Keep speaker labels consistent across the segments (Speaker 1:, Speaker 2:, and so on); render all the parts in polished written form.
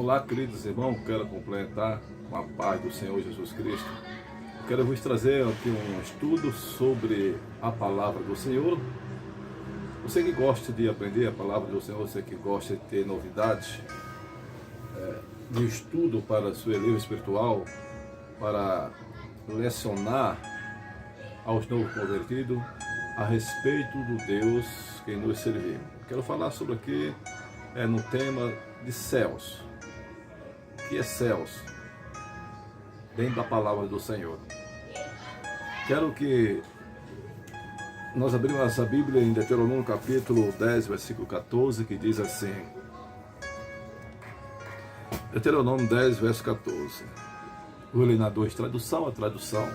Speaker 1: Olá, queridos irmãos, quero complementar com a paz do Senhor Jesus Cristo. Quero vos trazer aqui um estudo sobre a palavra do Senhor. Você que gosta de aprender a palavra do Senhor, você que gosta de ter novidades de estudo para o seu elevio espiritual, para lecionar aos novos convertidos a respeito do Deus que nos servimos. Quero falar sobre aqui no tema de céus. O que é céus? Dentro da palavra do Senhor. Quero que nós abrimos essa Bíblia em Deuteronômio capítulo 10, versículo 14, que diz assim. Deuteronômio 10, verso 14. Vou ler na 2 tradução, a tradução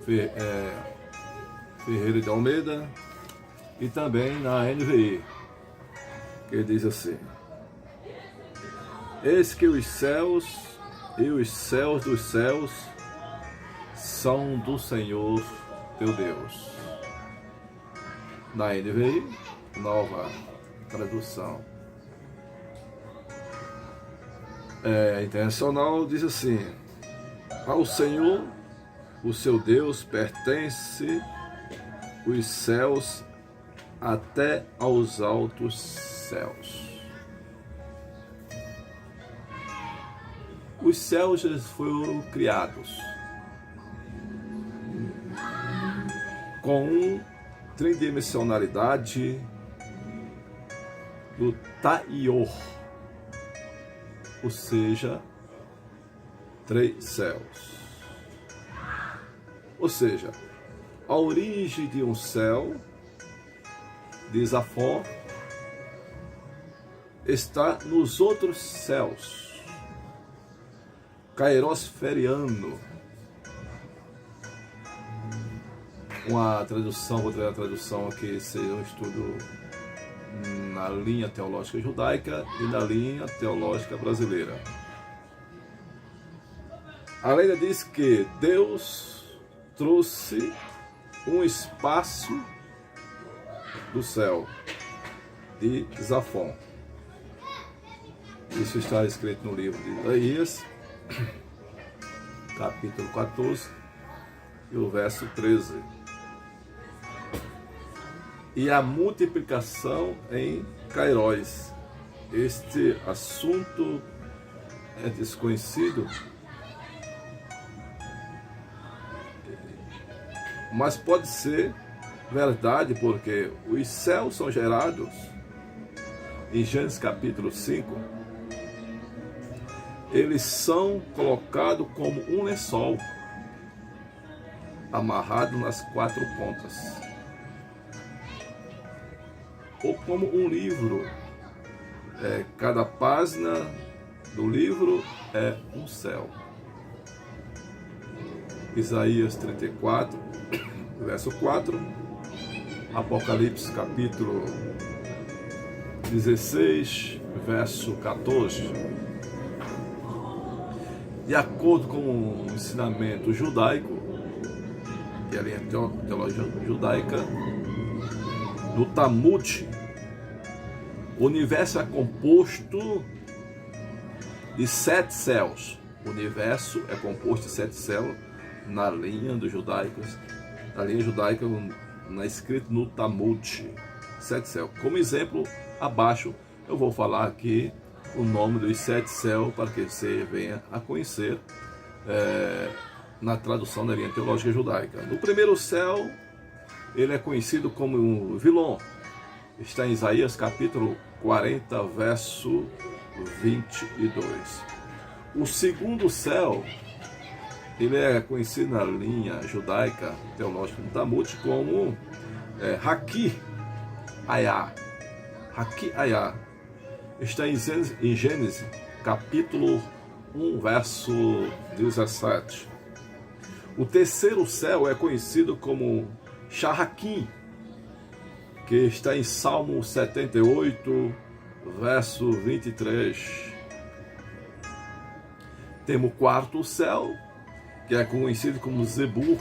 Speaker 1: Ferreira de Almeida e também na NVI, que diz assim: eis que os céus e os céus dos céus são do Senhor teu Deus. Na NVI, nova tradução internacional, diz assim: ao Senhor, o seu Deus, pertence os céus até aos altos céus. Os céus foram criados com tridimensionalidade do Taior, ou seja, 3 céus. Ou seja, a origem de um céu, diz Afó, está nos outros céus. Cairosferiano. Uma tradução, vou trazer a tradução aqui, seria um estudo na linha teológica judaica e na linha teológica brasileira. A lei diz que Deus trouxe um espaço do céu de Zafon. Isso está escrito no livro de Isaías, capítulo 14, e o verso 13. E a multiplicação em Kairos. Este assunto é desconhecido, mas pode ser verdade, porque os céus são gerados em Gênesis capítulo 5. Eles são colocados como um lençol amarrado nas 4 pontas, ou como um livro. Cada página do livro é um céu. Isaías 34, verso 4, Apocalipse capítulo 16, verso 14. De acordo com o ensinamento judaico, que é a linha teológica judaica, no Talmud, o universo é composto de 7 céus. O universo é composto de 7 céus na linha dos judaicos, na linha judaica, escrito no Talmud, 7 céus. Como exemplo, abaixo eu vou falar aqui o nome dos 7 céus para que você venha a conhecer na tradução da linha teológica judaica. No primeiro céu, ele é conhecido como Vilon. Está em Isaías capítulo 40, verso 22. O segundo céu, ele é conhecido na linha judaica teológica do Talmud como Haki Ayah. Haki Ayah. Está em Gênesis capítulo 1, verso 17. O terceiro céu é conhecido como Shahakim, que está em Salmo 78, verso 23. Temos o quarto céu, que é conhecido como Zebu,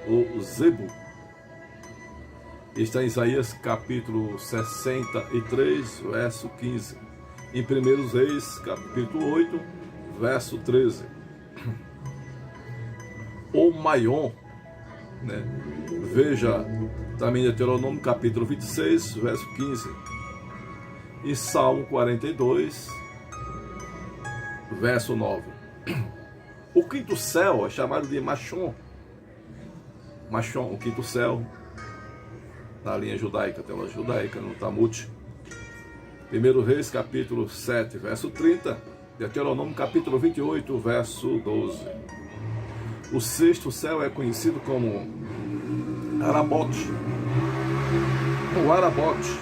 Speaker 1: ou Zebu. Está em Isaías capítulo 63, verso 15. em 1 Reis, capítulo 8, verso 13. O Maion, né? Veja também Deuteronômio, capítulo 26, verso 15. E Salmo 42, verso 9. O quinto céu é chamado de Machon. Machon, o quinto céu, na linha judaica, teologia judaica, no Talmud. 1 Reis, capítulo 7, verso 30. Deuteronômio, capítulo 28, verso 12. O sexto céu é conhecido como Arabote. O Arabote.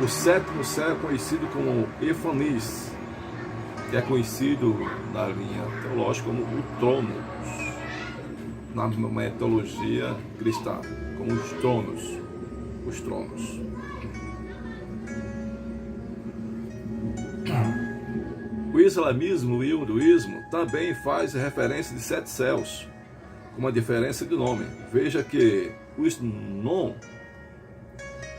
Speaker 1: O sétimo céu é conhecido como Efanis, que é conhecido na linha teológica como o trono, na mitologia cristã, como os tronos. Os tronos. O islamismo e o hinduísmo também fazem referência de 7 céus, com uma diferença de nome. Veja que o Isnon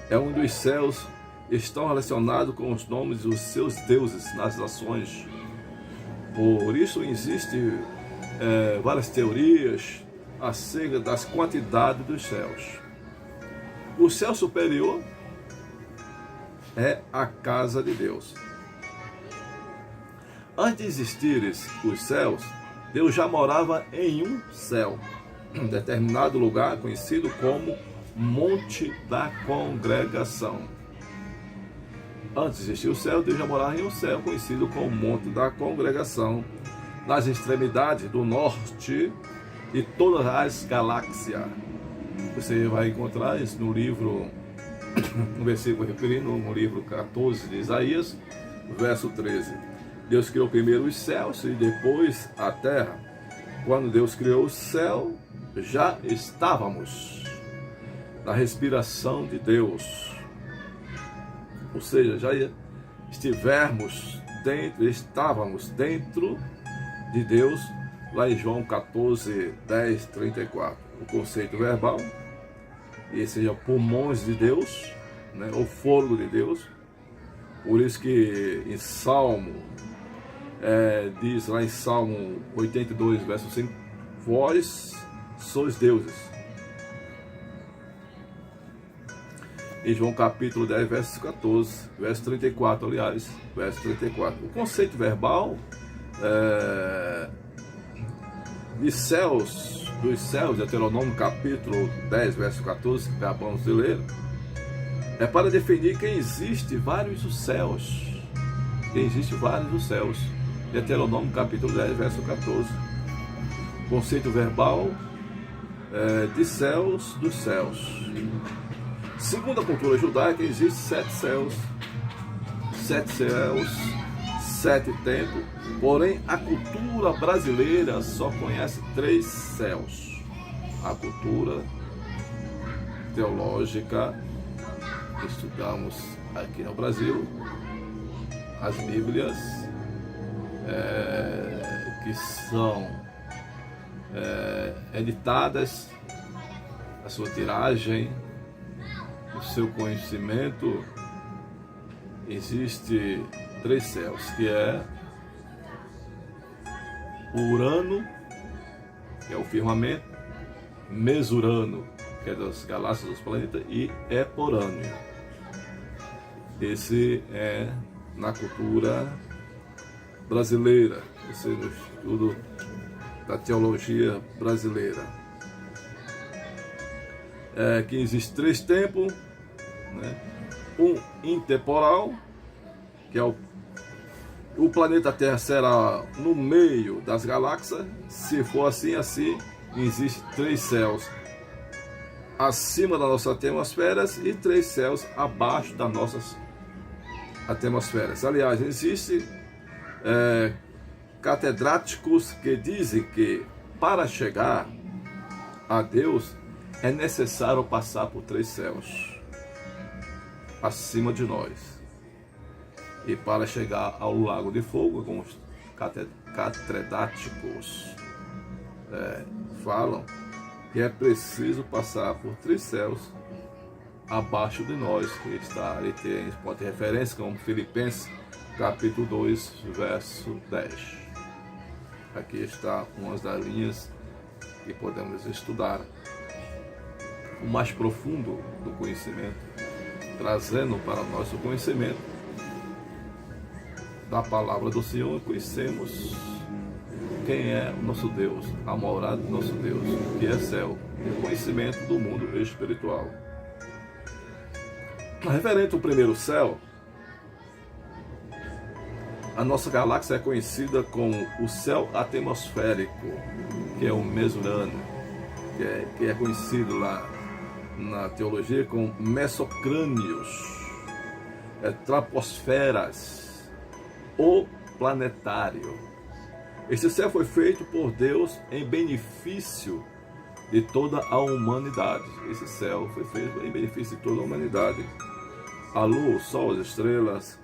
Speaker 1: é um dos céus que estão relacionados com os nomes dos seus deuses nas nações. Por isso existem várias teorias acerca das quantidades dos céus. O céu superior é a casa de Deus. Antes de existirem os céus, Deus já morava em um céu, um determinado lugar conhecido como Monte da Congregação. Antes de existir o céu, Deus já morava em um céu conhecido como Monte da Congregação, nas extremidades do norte de todas as galáxias. Você vai encontrar isso no livro, no versículo referindo, no livro 14 de Isaías, verso 13. Deus criou primeiro os céus e depois a terra. Quando Deus criou o céu, já estávamos na respiração de Deus. Ou seja, já estávamos dentro de Deus, lá em João 14, 10, 34. O conceito verbal, e seja pulmões de Deus, né, o fôlego de Deus. Por isso que em Salmo, diz lá em Salmo 82, verso 5, vós sois deuses. Em João capítulo 10, verso 14, verso 34, aliás, verso 34. O conceito verbal dos céus, Deuteronômio capítulo 10, verso 14, que acabamos de ler, é para definir que existe vários os céus. Deuteronômio capítulo 10, verso 14. Conceito verbal de céus, dos céus. Segundo a cultura judaica, existem 7 céus. 7 templos. Porém, a cultura brasileira só conhece 3 céus. A cultura teológica que estudamos aqui no Brasil, as Bíblias, que são editadas, a sua tiragem, o seu conhecimento, existe 3 céus, que é o Urano, que é o firmamento, Mesurano, que é das galáxias dos planetas, e Eporâneo. Esse é na cultura brasileira, esse é no estudo da teologia brasileira. Que existe 3 tempos, né? Um intemporal, que é o planeta Terra será no meio das galáxias. Se for assim, existe 3 céus acima das nossas atmosferas e 3 céus abaixo das nossas atmosferas. Aliás, existem catedráticos que dizem que para chegar a Deus é necessário passar por 3 céus acima de nós. E para chegar ao lago de fogo, como os catedráticos falam, que é preciso passar por 3 céus abaixo de nós, que está ali, pode ter referência como Filipenses capítulo 2, verso 10. Aqui está uma das linhas que podemos estudar o mais profundo do conhecimento, trazendo para o nosso conhecimento da palavra do Senhor, conhecemos quem é o nosso Deus, a morada do nosso Deus, que é céu, e o conhecimento do mundo espiritual. Referente ao primeiro céu, a nossa galáxia é conhecida como o céu atmosférico, que é o mesurano, que é conhecido lá na teologia como mesocrânios, troposferas, ou planetário. Este céu foi feito por Deus em benefício de toda a humanidade. Esse céu foi feito em benefício de toda a humanidade. A lua, o sol, as estrelas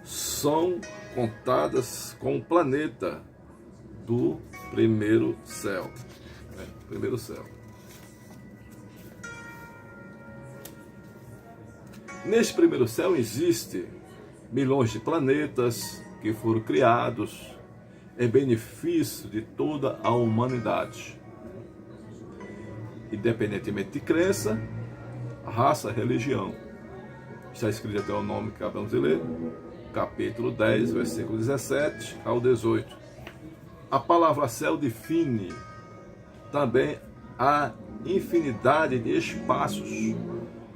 Speaker 1: são contadas com o planeta do primeiro céu. Primeiro céu. Neste primeiro céu existe milhões de planetas que foram criados em benefício de toda a humanidade, independentemente de crença, raça, religião. Está escrito até o nome que acabamos de ler, capítulo 10, versículo 17 ao 18. A palavra céu define também a infinidade de espaços,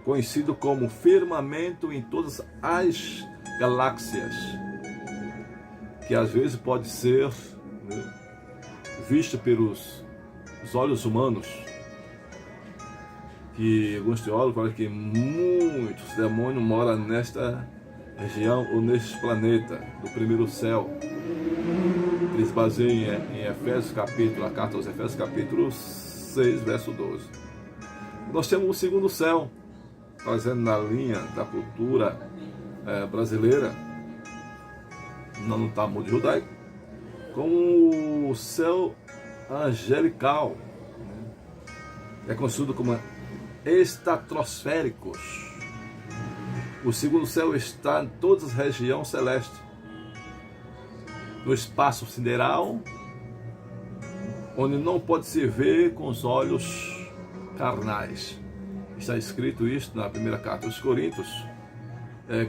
Speaker 1: conhecido como firmamento em todas as galáxias, que às vezes pode ser visto pelos olhos humanos, que alguns teólogos falam que muitos demônios moram nesta região ou neste planeta do primeiro céu. Eles baseiam em Efésios capítulo, a carta aos Efésios capítulo 6, verso 12. Nós temos o segundo céu, fazendo na linha da cultura brasileira, no Talmud judaico, como o céu angelical, é conhecido como estratosféricos. O segundo céu está em todas as regiões celestes, no espaço sideral, onde não pode se ver com os olhos carnais. Está escrito isso na primeira carta aos Coríntios,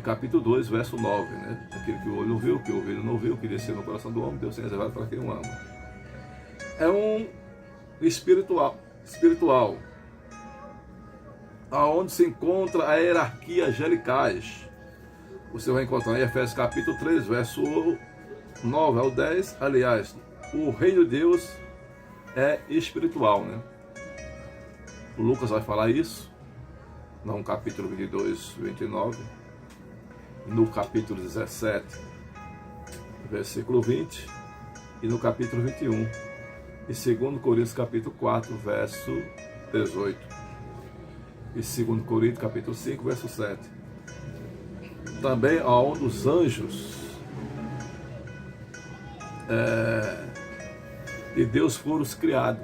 Speaker 1: capítulo 2, verso 9, né? Aquilo que o olho não viu, que o ouvido não viu, que desceu no coração do homem, Deus tem reservado para quem o ama. É um espiritual, aonde se encontra a hierarquia angelicais. Você vai encontrar em Efésios capítulo 3, verso 9 ao 10. Aliás, o reino de Deus é espiritual, né? O Lucas vai falar isso no capítulo 22, 29, no capítulo 17, versículo 20, e no capítulo 21, e 2 Coríntios capítulo 4, verso 18, e 2 Coríntios capítulo 5, verso 7. Também aonde os anjos de Deus foram criados,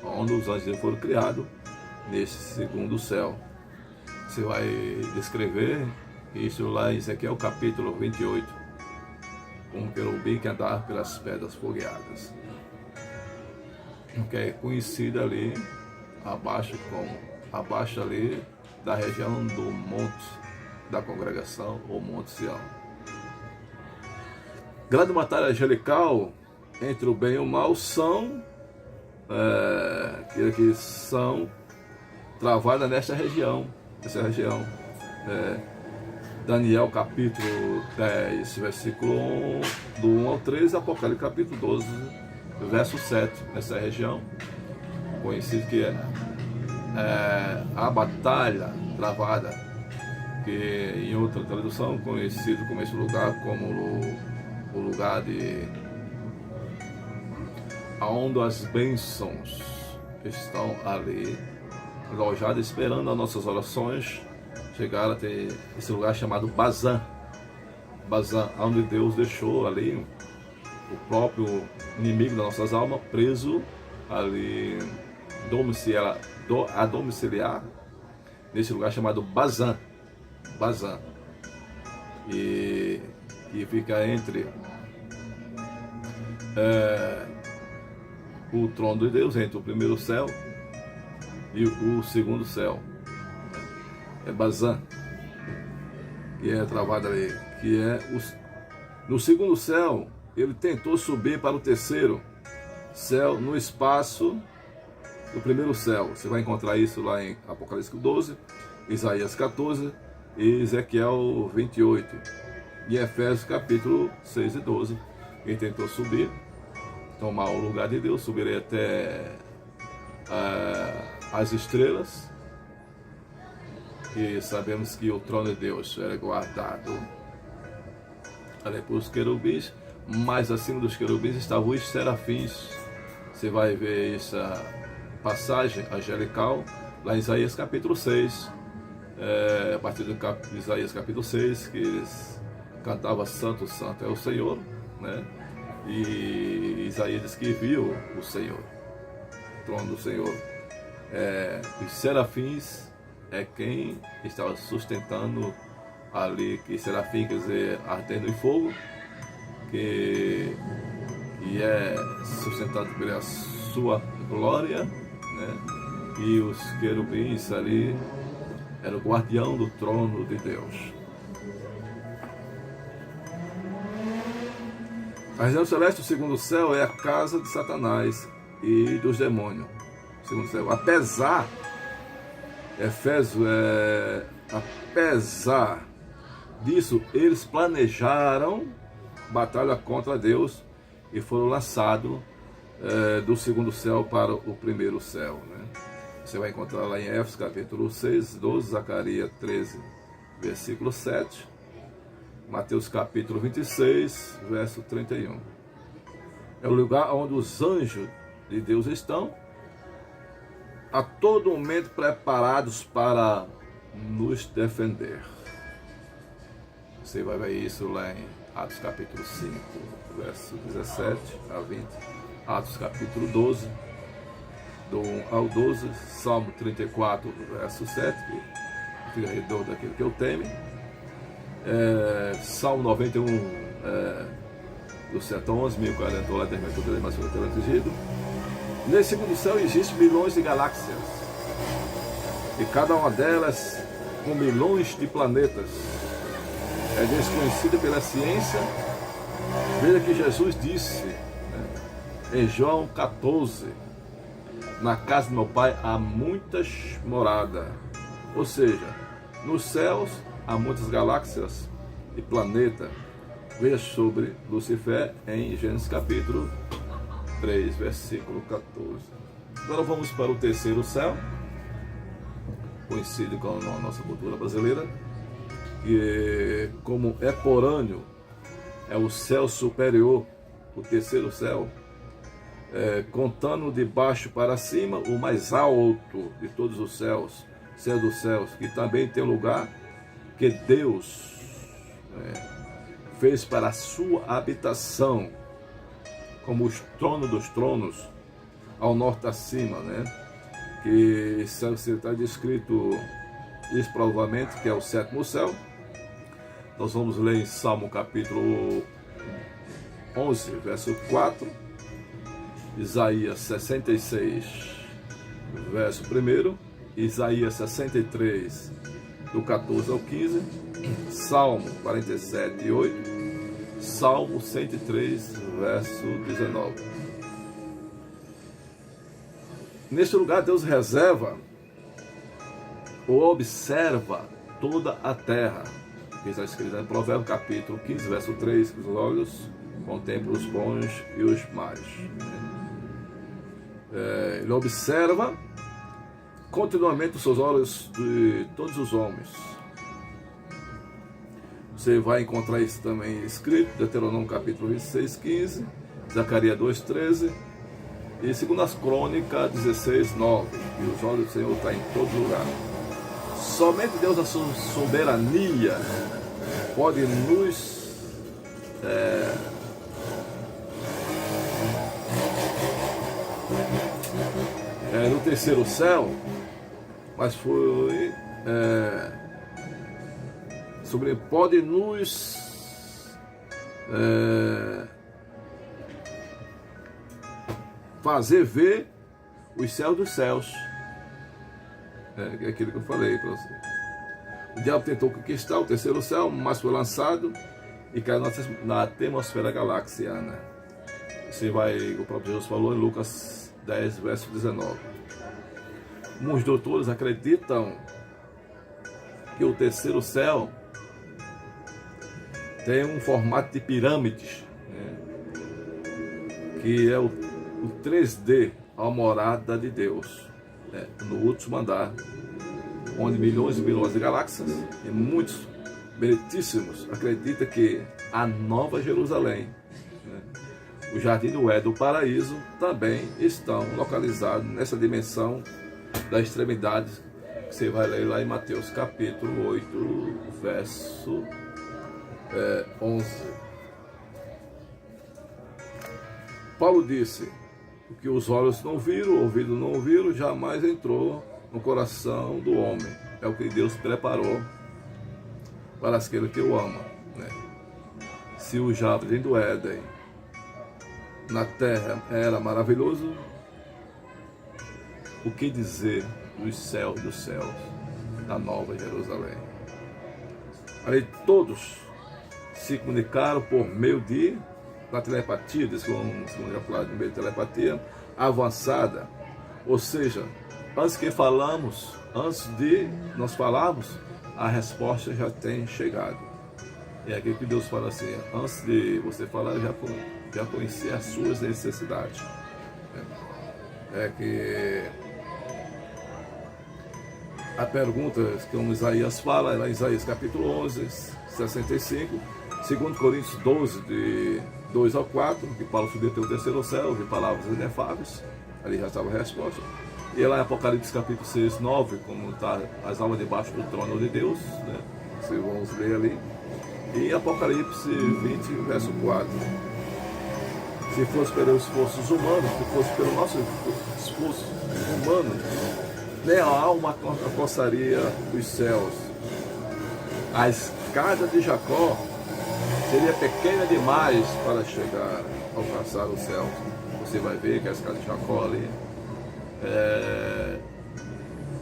Speaker 1: onde os anjos foram criados, nesse segundo céu. Você vai descrever isso lá em Ezequiel capítulo 28, como querubim que andava pelas pedras fogueadas, que é conhecido ali abaixo ali da região do monte da congregação, ou Monte Sião. Grande batalha angelical entre o bem e o mal são que são travadas nesta região. Daniel capítulo 10, versículo 1, do 1 ao 13, Apocalipse capítulo 12, verso 7, nessa região, conhecido que é a batalha travada, que em outra tradução conhecido como esse lugar como o lugar onde as bênçãos estão ali alojadas, esperando as nossas orações chegar até esse lugar chamado Bazã, onde Deus deixou ali o próprio inimigo das nossas almas preso ali, domiciliar nesse lugar chamado Bazã, e que fica entre o trono de Deus, entre o primeiro céu e o segundo céu. É Bazã, que é travado ali, que é no segundo céu. Ele tentou subir para o terceiro céu no espaço do primeiro céu. Você vai encontrar isso lá em Apocalipse 12, Isaías 14 e Ezequiel 28. E Efésios capítulo 6 e 12. Ele tentou subir, tomar o lugar de Deus, subirei até as estrelas. E sabemos que o trono de Deus era guardado ali por os querubins, mas acima dos querubins estavam os serafins. Você vai ver essa passagem angelical lá em Isaías capítulo 6, a partir do Isaías capítulo 6, que eles cantavam Santo, Santo é o Senhor, né? E Isaías diz que viu o Senhor, o trono do Senhor. Os serafins é quem estava sustentando ali, que serafim quer dizer ardendo em fogo, que é sustentado pela sua glória, né? E os querubins ali eram o guardião do trono de Deus. A região celeste, o segundo céu, é a casa de Satanás e dos demônios. O segundo céu, apesar disso, eles planejaram batalha contra Deus e foram lançados do segundo céu para o primeiro céu, né? Você vai encontrar lá em Éfesos capítulo 6, 12, Zacarias 13, versículo 7, Mateus capítulo 26, verso 31. É o lugar onde os anjos de Deus estão a todo momento preparados para nos defender. Você vai ver isso lá em Atos capítulo 5, verso 17 a 20, Atos capítulo 12, do 1 ao 12, Salmo 34, verso 7, que fica redor daquele que eu teme, Salmo 91, do 7 ao 11, 1040, lá termina tudo, mas foi protegido. Nesse segundo céu existem milhões de galáxias, e cada uma delas com milhões de planetas. É desconhecida pela ciência. Veja que Jesus disse, né, em João 14, na casa do meu pai há muitas moradas. Ou seja, nos céus há muitas galáxias e planetas. Veja sobre Lucifer em Gênesis capítulo 3, versículo 14. Agora vamos para o terceiro céu, conhecido com a nossa cultura brasileira, que como eporâneo é o céu superior, o terceiro céu, contando de baixo para cima, o mais alto de todos os céus, céu dos céus, que também tem um lugar que Deus fez para a sua habitação, como os tronos dos tronos, ao norte acima, né? Que está descrito, diz provavelmente que é o sétimo céu. Nós vamos ler em Salmo capítulo 11, verso 4, Isaías 66, verso 1, Isaías 63, do 14 ao 15, Salmo 47, 8, Salmo 103, verso 19. Neste lugar Deus reserva ou observa toda a terra, que está escrito em Provérbios capítulo 15, verso 3, que os olhos contemplam os bons e os maus. Ele observa continuamente os seus olhos de todos os homens. Você vai encontrar isso também escrito, Deuteronômio capítulo 26, 15, Zacarias 2, 13, e segundo as Crônicas 16, 9, e os olhos do Senhor estão em todo lugar. Somente Deus, a sua soberania, pode nos no terceiro céu, mas foi pode nos fazer ver os céus dos céus. É aquilo que eu falei para você. O diabo tentou conquistar o terceiro céu, mas foi lançado e caiu na atmosfera galaxiana. O próprio Jesus falou em Lucas 10, verso 19. Muitos doutores acreditam que o terceiro céu tem um formato de pirâmides, que é o 3D, a morada de Deus, no último andar, onde milhões e milhões de galáxias e muitos meritíssimos acreditam que a Nova Jerusalém, o Jardim do Éden, o Paraíso, também estão localizados nessa dimensão da extremidade, que você vai ler lá em Mateus capítulo 8, verso 11. Paulo disse: o que os olhos não viram, o ouvido não ouviram, jamais entrou no coração do homem. É o que Deus preparou para aquele que o ama. Se o Jardim do Éden na terra era maravilhoso, o que dizer dos céus, da Nova Jerusalém? Ali todos se comunicaram por meio da telepatia, segundo já falado, de meio de telepatia avançada. Ou seja, antes de nós falarmos, a resposta já tem chegado. É aquilo que Deus fala assim: antes de você falar, eu já conheci as suas necessidades. É que a pergunta que Isaías fala, lá em Isaías capítulo 11, 65, 2 Coríntios 12, de 2 ao 4, que Paulo subiu até o terceiro céu, de palavras inefáveis, ali já estava a resposta. E lá em Apocalipse capítulo 6, 9, como está as almas debaixo do trono de Deus, vocês vão ler ali. E Apocalipse 20, verso 4. Se fosse pelos esforços humanos, se fosse pelo nosso esforço humano, nem a alma alcançaria os céus. A escada de Jacó seria pequena demais para chegar a alcançar os céus. Você vai ver que a escada de Jacó ali,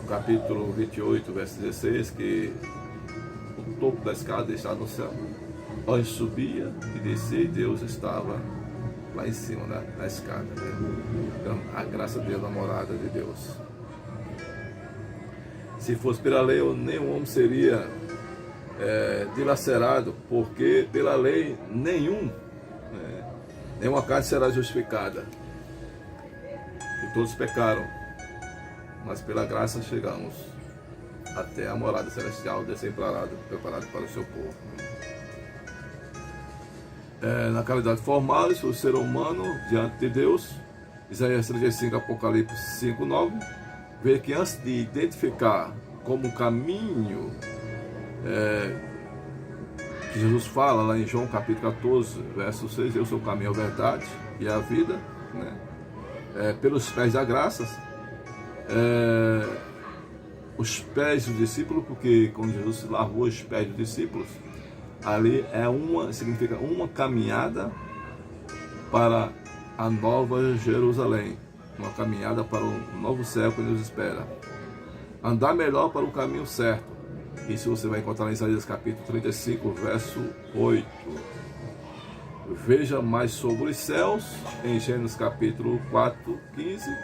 Speaker 1: capítulo 28, verso 16, que o topo da escada está no céu. Antes subia e descia, e Deus estava lá em cima, na escada. Então, a graça de Deus, a morada de Deus. Se fosse pela lei, nenhum homem seria dilacerado, porque pela lei nenhuma carne será justificada. E todos pecaram, mas pela graça chegamos até a morada celestial, preparado para o seu povo. Na qualidade formal, o ser humano diante de Deus, Isaías 35, Apocalipse 5, 9, vê que antes de identificar como caminho, que Jesus fala lá em João capítulo 14, verso 6, eu sou o caminho, a verdade e a vida, pelos pés da graça, os pés dos discípulos, porque quando Jesus lavou os pés dos discípulos, ali significa uma caminhada para a Nova Jerusalém, uma caminhada para o novo céu que nos espera. Andar melhor para o caminho certo. Isso você vai encontrar em Isaías capítulo 35, verso 8. Veja mais sobre os céus em Gênesis capítulo 4, 15,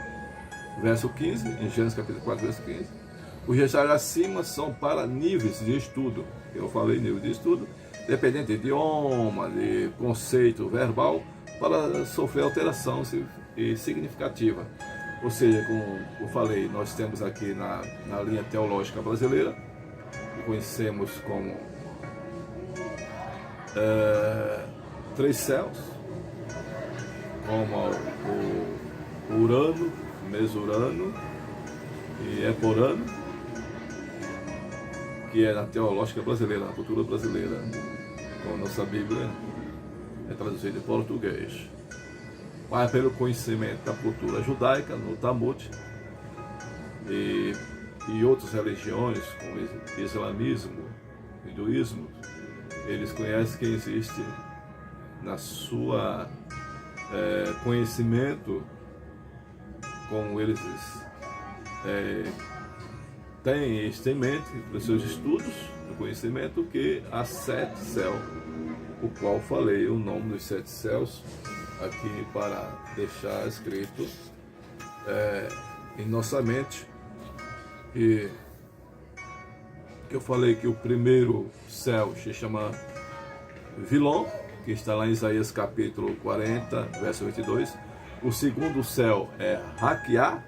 Speaker 1: verso 15, em Gênesis capítulo 4, verso 15. Os detalhes acima são para níveis de estudo. Eu falei nível de estudo, dependente de idioma, de conceito verbal, para sofrer alteração significativa. Ou seja, como eu falei, nós temos aqui na linha teológica brasileira, que conhecemos como 3 céus, como o Urano, Mesurano e Eporano, que é na teológica brasileira, na cultura brasileira, como a nossa Bíblia é traduzida em português. Mas pelo conhecimento da cultura judaica, no Talmud, e outras religiões, como islamismo, hinduísmo, eles conhecem que existe na sua conhecimento, como eles têm isso em mente, nos seus estudos, no conhecimento, que há 7 céus, o qual falei o nome dos 7 céus aqui para deixar escrito em nossa mente. E eu falei que o primeiro céu se chama Vilon, que está lá em Isaías capítulo 40, verso 22. O segundo céu é Raquiá,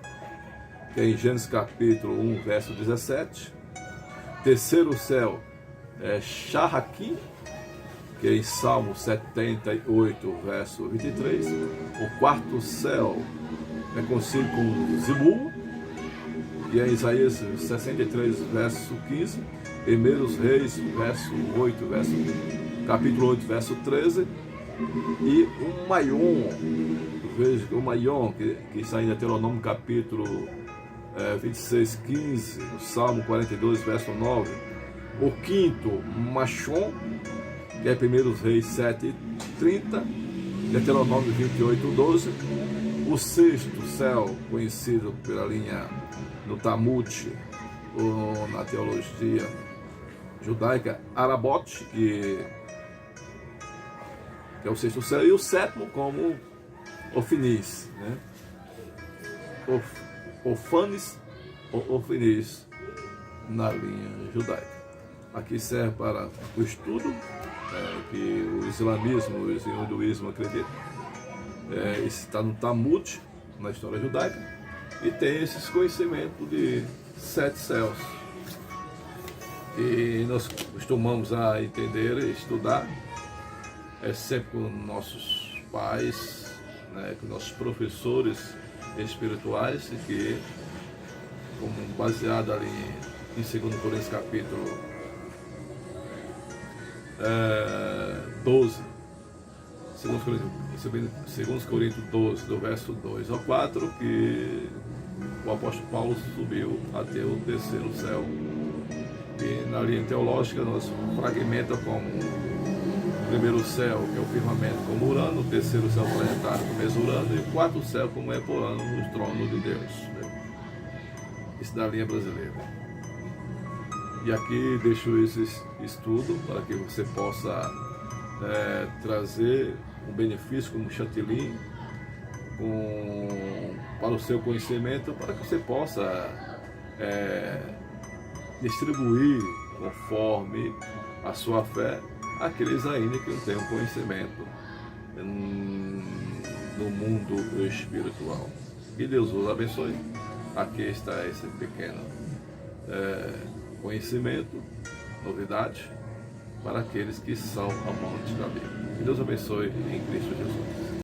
Speaker 1: que é em Gênesis capítulo 1, verso 17. Terceiro céu é Sharraqui, que é em Salmo 78, verso 23. O quarto céu é conhecido como Zimul, e é Isaías 63, verso 15. Primeiros Reis, capítulo 8, verso 13. E o Maion, veja que o Maion, que está em Deuteronômio capítulo 26, 15, no Salmo 42, verso 9. O quinto, Machon, que é Primeiros Reis 7, 30. Deuteronômio 28, 12. O sexto céu, conhecido pela linha no Talmud, ou na teologia judaica, Arabote, que é o sexto céu, e o sétimo como Ofinis, né? Ofanis ou Ofinis na linha judaica. Aqui serve para o estudo que o islamismo e o hinduísmo acreditam. Esse está no Talmud, na história judaica, e tem esses conhecimentos de 7 céus. E nós costumamos a entender e estudar sempre com nossos pais, né, com nossos professores espirituais, que, como baseado ali em 2 Coríntios capítulo 12, 2 Coríntios 12, do verso 2 ao 4, que o apóstolo Paulo subiu até o terceiro céu. E na linha teológica nós fragmentamos como o primeiro céu, que é o firmamento, como Urano, o terceiro céu planetário, como Exurano, e o quarto céu, como Eporano, o trono de Deus. Isso da linha brasileira. E aqui deixo esse estudo para que você possa trazer um benefício como chantilly para o seu conhecimento, para que você possa distribuir conforme a sua fé aqueles ainda que não têm um conhecimento no mundo espiritual. Que Deus os abençoe. Aqui está esse pequeno conhecimento, novidade, para aqueles que são amantes da Bíblia. Que Deus abençoe em Cristo Jesus.